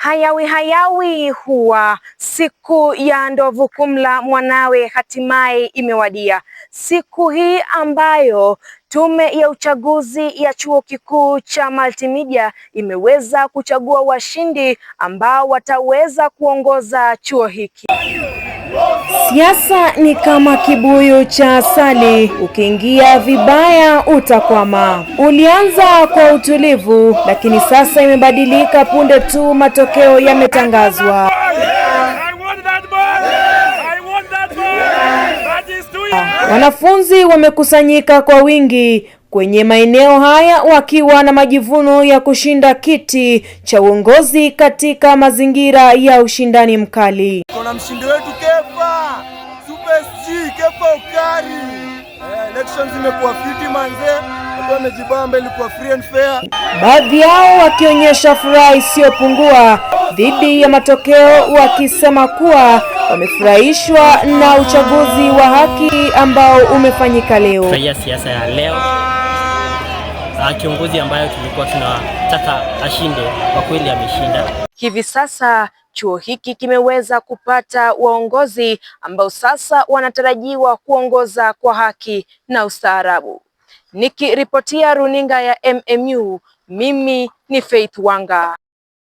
Hayawi huwa siku ya ndovu kumla mwanawe hatimaye imewadia. Siku hii ambayo Tume ya Uchaguzi ya Chuo Kikuu cha Multimedia imeweza kuchagua washindi ambao wataweza kuongoza chuo hiki. Siasa ni kama kibuyu cha asali, ukiingia vibaya utakwama. Ulianza kwa utulivu, lakini sasa imebadilika punde tu matokeo yametangazwa. Wanafunzi wamekusanyika kwa wingi kwenye maeneo haya wakiwa na majivuno ya kushinda kiti cha uongozi katika mazingira ya ushindani mkali. Kuna mshindi wetu Kefa, Super G, Kefa Ukari. Elections imekuwa fiti manze, watu wamejibamba, ilikuwa free and fair. Baadhi yao wakionyesha furaha isiyopungua dhidi ya matokeo, wakisema kuwa wamefurahishwa na uchaguzi wa haki ambao umefanyika leo. Furahia siasa ya leo. Kiongozi ambayo tulikuwa tunataka ashinde kwa kweli ameshinda. Hivi sasa chuo hiki kimeweza kupata waongozi ambao sasa wanatarajiwa kuongoza kwa haki na ustaarabu. Nikiripotia runinga ya MMU, mimi ni Faith Wanga.